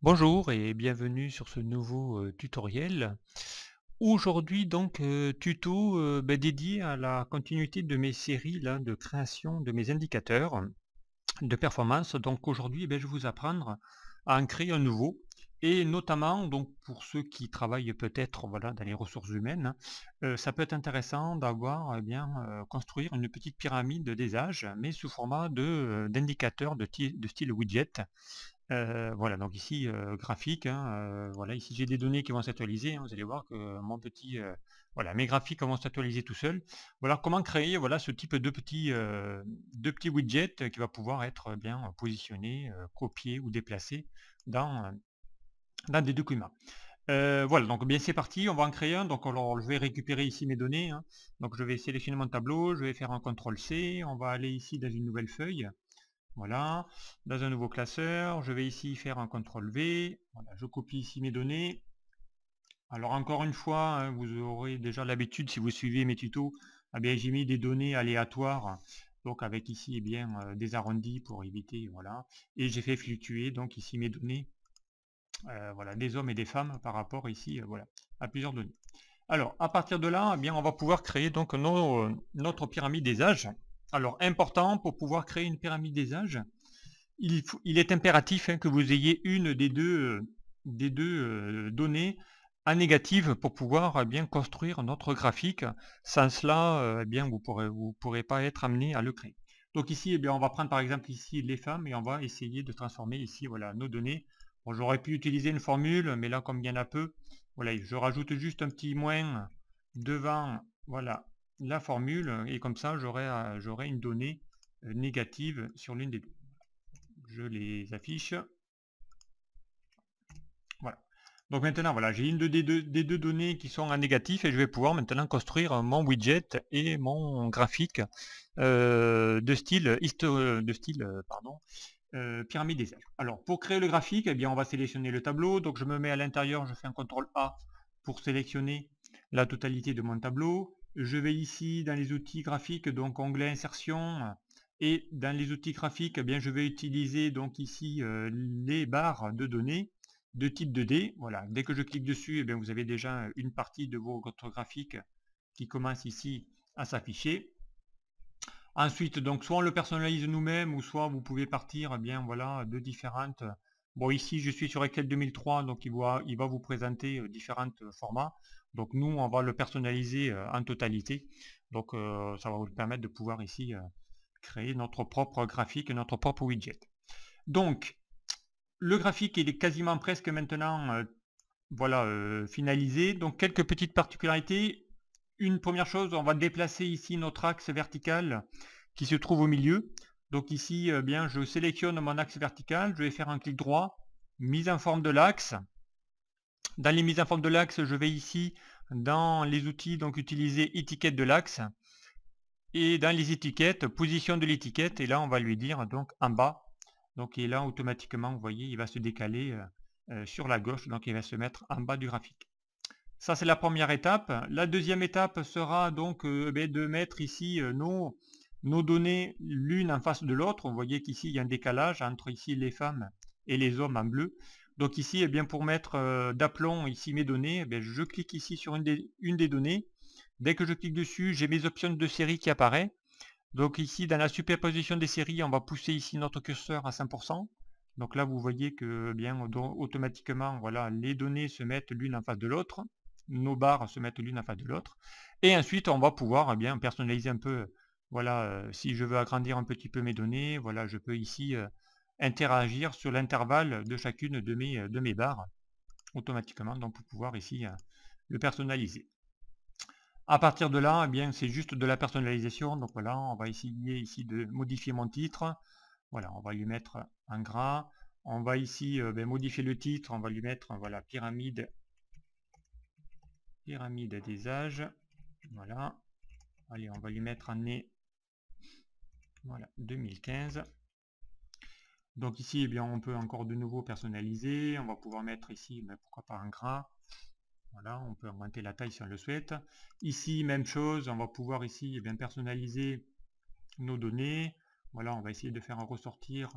Bonjour et bienvenue sur ce nouveau tutoriel. Aujourd'hui donc tuto dédié à la continuité de mes séries là, de création de mes indicateurs de performance. Donc aujourd'hui je vais vous apprendre à en créer un nouveau et notamment donc pour ceux qui travaillent peut-être voilà, dans les ressources humaines, ça peut être intéressant d'avoir construire une petite pyramide des âges mais sous format d'indicateurs de style widget. Voilà, donc ici, graphique, hein, voilà, ici j'ai des données qui vont s'actualiser, hein, vous allez voir que voilà, mes graphiques vont s'actualiser tout seuls. Voilà comment créer, voilà, ce type de petits widgets qui va pouvoir être bien positionné, copié ou déplacé dans, dans des documents. Voilà, donc bien c'est parti, on va en créer un. Donc alors, je vais récupérer ici mes données, hein. Donc je vais sélectionner mon tableau, je vais faire un CTRL C, on va aller ici dans une nouvelle feuille. Voilà, dans un nouveau classeur, je vais ici faire un CTRL V, voilà, je copie ici mes données. Alors encore une fois, hein, vous aurez déjà l'habitude, si vous suivez mes tutos, j'ai mis des données aléatoires, donc avec ici des arrondis pour éviter, voilà, et j'ai fait fluctuer donc ici mes données, voilà, des hommes et des femmes par rapport ici, voilà, à plusieurs données. Alors, à partir de là, on va pouvoir créer donc notre pyramide des âges. Alors, important pour pouvoir créer une pyramide des âges, il est impératif que vous ayez une des deux données en négative pour pouvoir bien construire notre graphique. Sans cela, vous pourrez pas être amené à le créer. Donc ici, on va prendre par exemple ici les femmes et on va essayer de transformer ici voilà, nos données. Bon, j'aurais pu utiliser une formule, mais là, comme il y en a peu, voilà, je rajoute juste un petit moins devant voilà, la formule et comme ça, j'aurai une donnée négative sur l'une des deux. Je les affiche. Voilà. Donc maintenant, voilà, j'ai une des deux données qui sont en négatif et je vais pouvoir maintenant construire mon widget et mon graphique pyramide des âges. Alors, pour créer le graphique, on va sélectionner le tableau. Donc, je me mets à l'intérieur, je fais un CTRL A pour sélectionner la totalité de mon tableau. Je vais ici dans les outils graphiques, donc onglet insertion, et dans les outils graphiques, je vais utiliser donc ici les barres de données de type 2D. Voilà, dès que je clique dessus, vous avez déjà une partie de votre graphique qui commence ici à s'afficher. Ensuite, donc soit on le personnalise nous-mêmes, ou soit vous pouvez partir voilà, de différentes. Bon, ici je suis sur Excel 2003, donc il va vous présenter différents formats. Donc nous, on va le personnaliser en totalité. Donc ça va vous permettre de pouvoir ici créer notre propre graphique, notre propre widget. Donc, le graphique il est quasiment presque maintenant voilà, finalisé. Donc quelques petites particularités. Une première chose, on va déplacer ici notre axe vertical qui se trouve au milieu. Donc ici, je sélectionne mon axe vertical, je vais faire un clic droit, mise en forme de l'axe. Dans les mises en forme de l'axe, je vais ici dans les outils, donc utiliser étiquette de l'axe. Et dans les étiquettes, position de l'étiquette, et là on va lui dire donc en bas. Donc et là automatiquement, vous voyez, il va se décaler sur la gauche, donc il va se mettre en bas du graphique. Ça c'est la première étape. La deuxième étape sera donc de mettre ici nos données l'une en face de l'autre. Vous voyez qu'ici il y a un décalage entre ici les femmes et les hommes en bleu. Donc ici, pour mettre d'aplomb ici mes données, je clique ici sur une des données. Dès que je clique dessus, j'ai mes options de série qui apparaissent. Donc ici, dans la superposition des séries, on va pousser ici notre curseur à 100%. Donc là, vous voyez que automatiquement, voilà, les données se mettent l'une en face de l'autre. Nos barres se mettent l'une en face de l'autre. Et ensuite, on va pouvoir personnaliser un peu. Voilà, si je veux agrandir un petit peu mes données, voilà, je peux ici interagir sur l'intervalle de chacune de mes barres automatiquement, donc pour pouvoir ici le personnaliser. À partir de là, c'est juste de la personnalisation. Donc voilà, on va essayer ici de modifier mon titre. Voilà, on va lui mettre un gras. On va ici modifier le titre. On va lui mettre voilà, pyramide des âges. Voilà. Allez, on va lui mettre année voilà, 2015. Donc ici, on peut encore de nouveau personnaliser. On va pouvoir mettre ici, pourquoi pas un gras. Voilà, on peut augmenter la taille si on le souhaite. Ici, même chose, on va pouvoir ici personnaliser nos données. Voilà, on va essayer de faire ressortir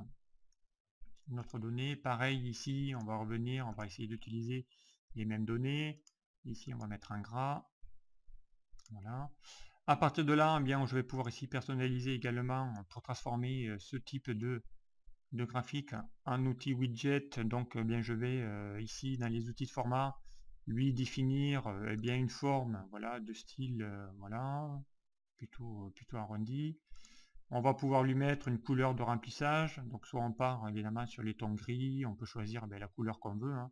notre donnée. Pareil ici, on va revenir, on va essayer d'utiliser les mêmes données. Ici, on va mettre un gras. Voilà. À partir de là, eh bien, je vais pouvoir ici personnaliser également pour transformer ce type de graphique en outil widget. Donc, eh bien, je vais ici dans les outils de format lui définir eh bien, une forme, voilà, de style, voilà, plutôt arrondi. On va pouvoir lui mettre une couleur de remplissage. Donc, soit on part évidemment sur les tons gris, on peut choisir la couleur qu'on veut. Hein.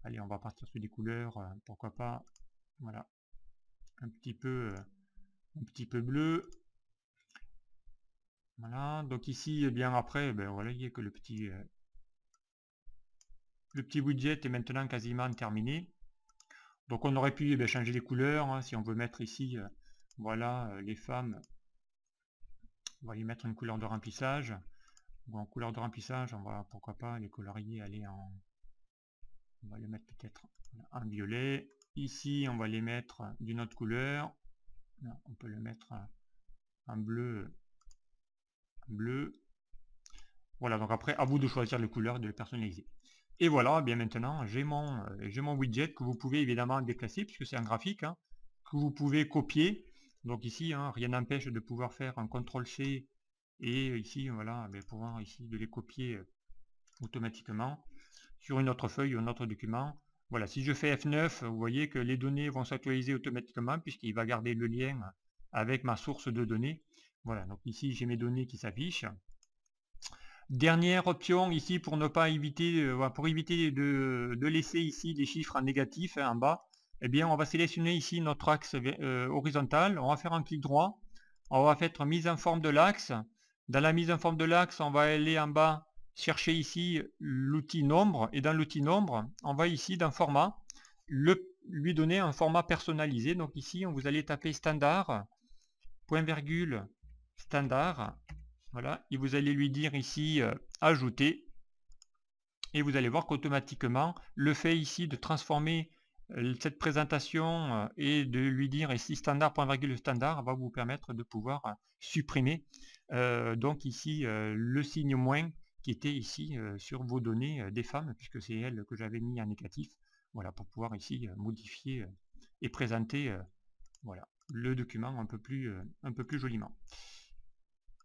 Allez, on va partir sur des couleurs, pourquoi pas, voilà, un petit peu bleu. Voilà, donc ici, eh bien après, ben voilà, il y a que le petit widget est maintenant quasiment terminé. Donc on aurait pu changer les couleurs, hein, si on veut mettre ici, voilà, les femmes, on va lui mettre une couleur de remplissage. Bon, en couleur de remplissage, on va pourquoi pas les colorier, aller en, on va les mettre peut-être en violet. Ici, on va les mettre d'une autre couleur. Là, on peut le mettre en bleu. Voilà, donc après, à vous de choisir les couleurs, de les personnaliser. Et voilà, bien maintenant, j'ai mon widget que vous pouvez évidemment déplacer, puisque c'est un graphique, hein, que vous pouvez copier. Donc ici, hein, rien n'empêche de pouvoir faire un CTRL-C, et ici, voilà, pouvoir ici de les copier automatiquement sur une autre feuille ou un autre document. Voilà, si je fais F9, vous voyez que les données vont s'actualiser automatiquement, puisqu'il va garder le lien avec ma source de données. Voilà, donc ici, j'ai mes données qui s'affichent. Dernière option ici pour ne pas éviter, pour éviter de laisser ici les chiffres en négatif, hein, en bas, eh bien on va sélectionner ici notre axe horizontal, on va faire un clic droit, on va faire mise en forme de l'axe. Dans la mise en forme de l'axe, on va aller en bas chercher ici l'outil nombre, et dans l'outil nombre, on va ici dans format, lui donner un format personnalisé. Donc ici, vous allez taper standard, point virgule, standard. Voilà, et vous allez lui dire ici ajouter, et vous allez voir qu'automatiquement le fait ici de transformer cette présentation et de lui dire ici standard point virgule standard va vous permettre de pouvoir supprimer donc ici le signe moins qui était ici sur vos données des femmes, puisque c'est elle que j'avais mis en négatif. Voilà, pour pouvoir ici modifier et présenter voilà, le document un peu plus joliment.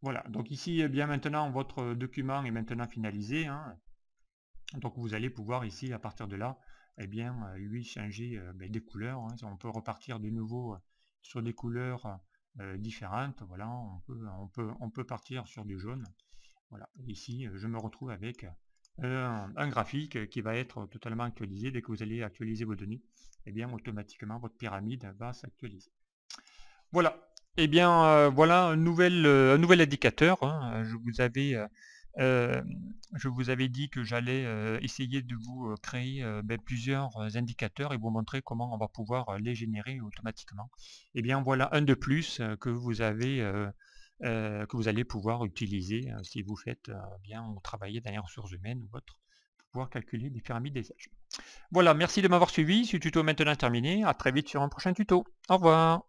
Voilà, donc ici, eh bien maintenant, votre document est maintenant finalisé. Hein. Donc vous allez pouvoir ici, à partir de là, eh bien, lui changer des couleurs. Hein. On peut repartir de nouveau sur des couleurs différentes. Voilà, on peut partir sur du jaune. Voilà, ici, je me retrouve avec un graphique qui va être totalement actualisé. Dès que vous allez actualiser vos données, eh bien, automatiquement, votre pyramide va s'actualiser. Voilà. Eh bien, voilà un nouvel indicateur. Hein. Je vous avais dit que j'allais essayer de vous créer plusieurs indicateurs et vous montrer comment on va pouvoir les générer automatiquement. Eh bien, voilà un de plus que vous allez pouvoir utiliser si vous faites bien ou travaillez dans les ressources humaines ou autre, pour pouvoir calculer des pyramides des âges. Voilà, merci de m'avoir suivi. Ce tuto est maintenant terminé. À très vite sur un prochain tuto. Au revoir.